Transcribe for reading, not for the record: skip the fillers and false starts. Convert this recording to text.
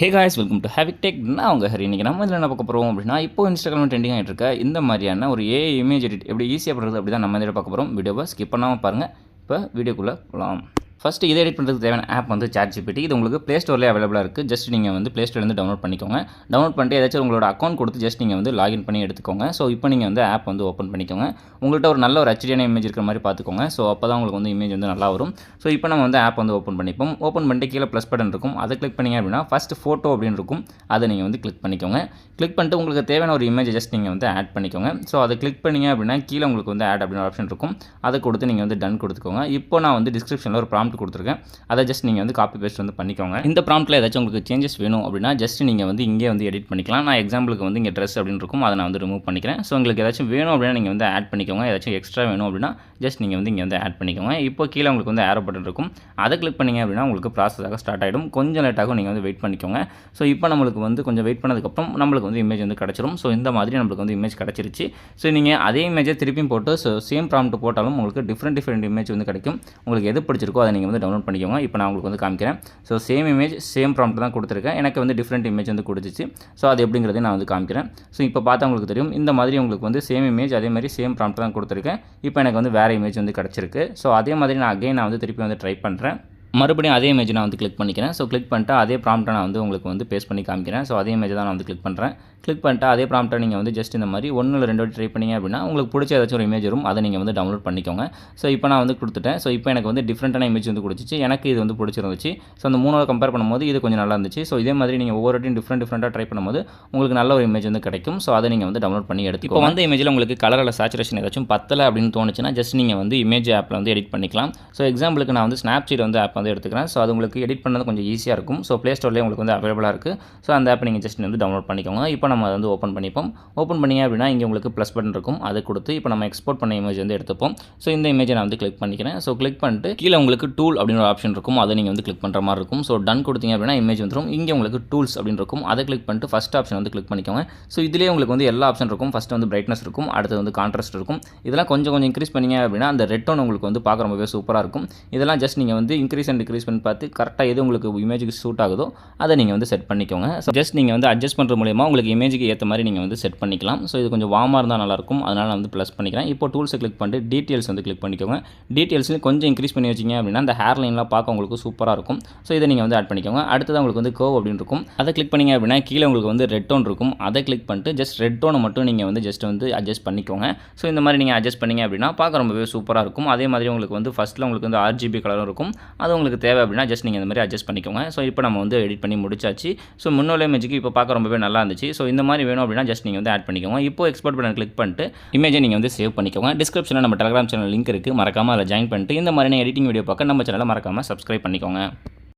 Hey guys, welcome to ஹேவிக் tech. நான் உங்கள் ஹரி. இன்றைக்கி நம்ம இதில் என்ன பார்க்க போகிறோம் அப்படின்னா, இப்போ இன்ஸ்டாகிராம் ட்ரெண்டிங் ஆகிட்டு இருக்க இந்த மாதிரியான ஒரு ஏஐ இமேஜ் எடிட் எப்படி ஈஸியாக பண்ணுறது அப்படி தான் நம்ம இதில் பார்க்க போகிறோம். வீடியோவை ஸ்கிப் பண்ணாமல் பாருங்கள். இப்போ வீடியோக்குள்ளே போகலாம். ஃபஸ்ட்டு இதை எடிட் பண்ணுறதுக்கு தேவையான ஆப் வந்து ChatGPT. இது உங்களுக்கு ப்ளே ஸ்டோர்லேயே அவைலபிளாக இருக்குது. ஜஸ்ட் நீங்கள் வந்து ப்ளே ஸ்டோர்லேருந்து டவுன்லோட் பண்ணிக்கோங்க. டவுன்லோட் பண்ணிட்டு ஏதாச்சும் உங்களோட அக்கௌண்ட் கொடுத்து ஜஸ்ட் நீங்கள் வந்து லாகின் பண்ணி எடுத்துக்கோங்க. ஸோ இப்போ நீங்கள் வந்து ஆப் வந்து ஓப்பன் பண்ணிக்கோங்க. உங்கள்கிட்ட ஒரு நல்ல ஒரு ஹெச்டியான இமேஜ் இருக்கிற மாதிரி பார்த்துக்கோங்க. ஸோ அப்போ தான் உங்களுக்கு வந்து இமேஜ் வந்து நல்லா வரும். ஸோ இப்போ நம்ம வந்து ஆப் வந்து ஓப்பன் பண்ணிப்போம். ஓப்பன் பண்ணிட்டு கீழே ப்ளஸ் பட்டன் இருக்கும். அதை கிளிக் பண்ணிங்க அப்படின்னா ஃபஸ்ட்டு ஃபோட்டோ அப்படின்னு இருக்கும். அதை நீங்கள் வந்து கிளிக் பண்ணிக்கோங்க. கிளிக் பண்ணிட்டு உங்களுக்கு தேவையான ஒரு இமேஜ் ஜஸ்ட் நீங்கள் வந்து ஆட் பண்ணிக்கோங்க. ஸோ அதை கிளிக் பண்ணிங்க அப்படின்னா கீழே உங்களுக்கு வந்து ஆட் அப்படின்னு ஆப்ஷன் இருக்கும். அதை கொடுத்து நீங்கள் வந்து டன் கொடுத்துக்கோங்க. இப்போ நான் வந்து டிஸ்கிரிப்ஷனில் ஒரு ப்ராம்ப்ட் கொடுத்துருக்கேன். அதை ஜஸ்ட் நீங்கள் வந்து காப்பி பேஸ்ட் வந்து பண்ணிக்கோங்க. இந்த ப்ராம்ப்ட்டில் ஏதாச்சும் உங்களுக்கு சேஞ்சஸ் வேணும் அப்படின்னா ஜஸ்ட் நீங்கள் வந்து இங்கே வந்து எடிட் பண்ணிக்கலாம். நான் எக்ஸாம்பிளுக்கு வந்து இங்கே ட்ரெஸ் அப்படின்னு இருக்கும். அதை நான் வந்து ரிமூவ் பண்ணிக்கிறேன். ஸோ உங்களுக்கு ஏதாச்சும் வேணும் அப்படின்னா நீங்கள் வந்து ஆட் பண்ணிக்கோங்க. ஏதாச்சும் எக்ஸ்ட்ரா வேணும் அப்படின்னா ஜஸ்ட் நீங்கள் வந்து இங்கே வந்து ஆட் பண்ணிக்கோங்க. இப்போ கீழே உங்களுக்கு வந்து ஏரோ பட்டன் இருக்கும். அதை கிளிக் பண்ணிங்க அப்படின்னா உங்களுக்கு ப்ராசஸாக ஸ்டார்ட் ஆகிடும். கொஞ்சம் லேட்டாகும், நீங்கள் வந்து வெயிட் பண்ணிக்கோங்க. ஸோ இப்போ நம்மளுக்கு வந்து கொஞ்சம் வெயிட் பண்ணதுக்கப்புறம் நம்மளுக்கு வந்து இமேஜ் வந்து கிடச்சிரும். ஸோ இந்த மாதிரி நம்மளுக்கு வந்து இமேஜ் கிடச்சிருச்சு. ஸோ நீங்கள் அதே இமேஜை திருப்பியும் போட்டு சேம் ப்ராம்ப்ட் போட்டாலும் உங்களுக்கு டிஃப்ரெண்ட் இமேஜ் வந்து கிடைக்கும். உங்களுக்கு எது பிடிச்சிருக்கோ அதை நீங்கள் வந்து டவுன்லோட் பண்ணிக்கோங்க. இப்போ நான் உங்களுக்கு வந்து காமிக்கிறேன். So same image same prompt தான் கொடுத்துருக்கேன். எனக்கு வந்து டிஃப்ரெண்ட் இமேஜ் வந்து கொடுத்துச்சு. ஸோ அது எப்படிங்கிறதையும் நான் வந்து காமிக்கிறேன். ஸோ இப்போ பார்த்தா உங்களுக்கு தெரியும். இந்த மாதிரி உங்களுக்கு வந்து சேம் இமேஜ் அதே மாதிரி சேம் ப்ராம்ப்ட் தான் கொடுத்துருக்கேன். இப்போ எனக்கு வந்து வேறு இமேஜ் வந்து கிடச்சிருக்கு. ஸோ அதே மாதிரி நான் வந்து திருப்பி வந்து ட்ரை பண்ணுறேன். மறுபடியும் அதே இமேஜ் நான் வந்து கிளிக் பண்ணிக்கிறேன். ஸோ கிளிக் பண்ணிட்டு அதே ப்ராம்ப்ட்டை நான் வந்து உங்களுக்கு வந்து பேஸ்ட் பண்ணி காமிக்கிறேன். ஸோ அதே இமேஜ் தான் நான் வந்து கிளிக் பண்ணுறேன். கிளிக் பண்ணிட்டு அதே ப்ராம்ப்ட்டை நீங்கள் வந்து ஜஸ்ட் இந்த மாதிரி 1 இல்லை 2 வாட்டி ட்ரை பண்ணிங்க அப்படின்னா உங்களுக்கு பிடிச்ச ஏதாச்சும் ஒரு இமேஜ் வரும். அதை நீங்கள் வந்து டவுன்லோட் பண்ணிக்கோங்க. ஸோ இப்போ நான் வந்து கொடுத்துட்டேன். ஸோ இப்போ எனக்கு வந்து டிஃப்ரெண்ட்டான இமேஜ் வந்து கொடுத்துச்சு. எனக்கு இது வந்து பிடிச்சிருந்துச்சு. ஸோ அந்த 3 கம்பேர் பண்ணும்போது இது கொஞ்சம் நல்லா இருந்துச்சு. ஸோ இதே மாதிரி நீங்கள் ஒவ்வொரு வாட்டியும் டிஃப்ரெண்ட்டாக ட்ரை பண்ணும்போது உங்களுக்கு நல்ல ஒரு இமேஜ் வந்து கிடைக்கும். ஸோ அதை நீங்கள் வந்து டவுன்லோட் பண்ணி எடுத்து இப்போ வந்து இமேஜில் உங்களுக்கு கலரில் சேச்சுரேஷன் ஏதாச்சும் பத்தலை அப்படின்னு தோணுச்சுன்னா ஜஸ்ட் நீங்கள் வந்து இமேஜ் ஆப்பில் வந்து எடிட் பண்ணிக்கலாம். ஸோ எக்ஸாம்பிளுக்கு நான் வந்து ஸ்னாப்சீட் வந்து ஆப் வந்து எடுத்துக்கிறேன். ஸோ அது உங்களுக்கு எடிட் பண்ணது கொஞ்சம் ஈஸியாக இருக்கும். ஸோ ப்ளே ஸ்டோர்லேயே உங்களுக்கு வந்து அவைலபிளாக இருக்குது. ஸோ அந்த ஆப் நீங்கள் ஜஸ்ட் வந்து டவுன்லோட் பண்ணிக்கோங்க. இப்போ நம்ம அதை வந்து ஓப்பன் பண்ணிப்போம். ஓப்பன் பண்ணிங்க அப்படின்னா இங்கே உங்களுக்கு ப்ளஸ் பட்டன் இருக்கும். அதை கொடுத்து இப்போ நம்ம எக்ஸ்போர்ட் பண்ண இமேஜ் வந்து எடுத்துப்போம். ஸோ இந்த இமேஜை நான் வந்து கிளிக் பண்ணிக்கிறேன். ஸோ கிளிக் பண்ணிட்டு கீழே உங்களுக்கு டூல் அப்படின்னு ஒரு ஆப்ஷன் இருக்கும். அதை நீங்கள் வந்து கிளிக் பண்ணுற மாதிரி இருக்கும். ஸோ டன் கொடுத்தீங்க அப்படின்னா இமேஜ் வந்துடும். இங்கே உங்களுக்கு டூல்ஸ் அப்படின்னு இருக்கும். அதை கிளிக் பண்ணிட்டு ஃபஸ்ட் ஆப்ஷன் வந்து கிளிக் பண்ணிக்கோங்க. ஸோ இதிலே உங்களுக்கு வந்து எல்லா ஆப்ஷன் இருக்கும். ஃபஸ்ட்டு வந்து பிரைட்னஸ் இருக்கும். அடுத்து வந்து கான்ட்ராஸ்ட் இருக்கும். இதெல்லாம் கொஞ்சம் இன்க்ரீஸ் பண்ணிங்க அப்படின்னா அந்த ரெட் டோன் உங்களுக்கு வந்து பார்க்க ரொம்பவே சூப்பராக இருக்கும். இதெல்லாம் ஜஸ்ட் நீங்கள் வந்து இன்க்ரீஸ் அண்ட் டிக்ரீஸ் பண்ணி பார்த்து கரெக்டாக எது உங்களுக்கு இமேஜுக்கு சூட் ஆகுதோ அதை நீங்கள் வந்து செட் பண்ணிக்கோங்க. ஸோ ஜஸ்ட் நீங்கள் வந்து அட்ஜஸ்ட் பண்ணுற மூலியமா உங்களுக்கு இமேஜுக்கு ஏற்ற மாதிரி நீங்கள் வந்து செட் பண்ணிக்கலாம். ஸோ இது கொஞ்சம் வார்மாக இருந்தால் நல்லாயிருக்கும். அதனால் நான் வந்து ப்ளஸ் பண்ணிக்கிறேன். இப்போ டூல்ஸை கிளிக் பண்ணிட்டு டீட்டெயில்ஸ் வந்து கிளிக் பண்ணிக்கோங்க. டீட்டெயில்ஸில் கொஞ்சம் இன்க்ரீஸ் பண்ணி வச்சிங்க அப்படின்னா அந்த ஹேர் லைன்லாம் பார்க்க உங்களுக்கு சூப்பராக இருக்கும். ஸோ இதை நீங்கள் வந்து ஆட் பண்ணிக்கோங்க. அடுத்தது உங்களுக்கு வந்து கர்வ் அப்படின்னு இருக்கும். அதை கிளிக் பண்ணிங்க அப்படின்னா கீழே உங்களுக்கு வந்து ரெட் டோன் இருக்கும். அதை கிளிக் பண்ணிட்டு ஜஸ்ட் ரெட் டோனை மட்டும் நீங்கள் வந்து ஜஸ்ட் வந்து அட்ஜஸ்ட் பண்ணிக்கோங்க. ஸோ இந்த மாதிரி நீங்கள் அட்ஜஸ்ட் பண்ணிங்க அப்படின்னா பார்க்க ரொம்பவே சூப்பராக இருக்கும். அதே மாதிரி உங்களுக்கு வந்து ஃபஸ்ட்டில் உங்களுக்கு வந்து RGB கலரும் இருக்கும். அது உங்களுக்கு தேவை அப்படின்னா ஜஸ்ட் நீங்கள் இந்த மாதிரி அட்ஜஸ்ட் பண்ணிக்கோங்க. ஸோ இப்போ நம்ம வந்து எடிட் பண்ணி முடிச்சாச்சு. ஸோ முன்னோல இமேஜுக்கு இப்போ பார்க்க ரொம்பவே நல்லா இருந்துச்சு. ஸோ இந்த மாதிரி வேணும் அப்படின்னா ஜஸ்ட் நீங்கள் வந்து ஆட் பண்ணிக்கோங்க. இப்போ எக்ஸ்போர்ட் பட்டன் கிளிக் பண்ணிட்டு இமேஜை நீங்கள் வந்து சேவ் பண்ணிக்கோங்க. டிஸ்கிரிப்ஷனில் நம்ம டெலிகிராம் சேனல் லிங்க் இருக்குது. மறக்காமல் அதில் ஜாயின் பண்ணிட்டு இந்த மாதிரி எடிட்டிங் வீடியோ பார்க்க நம்ம சேனலை மறக்காமல் சப்ஸ்கிரைப் பண்ணிக்கோங்க.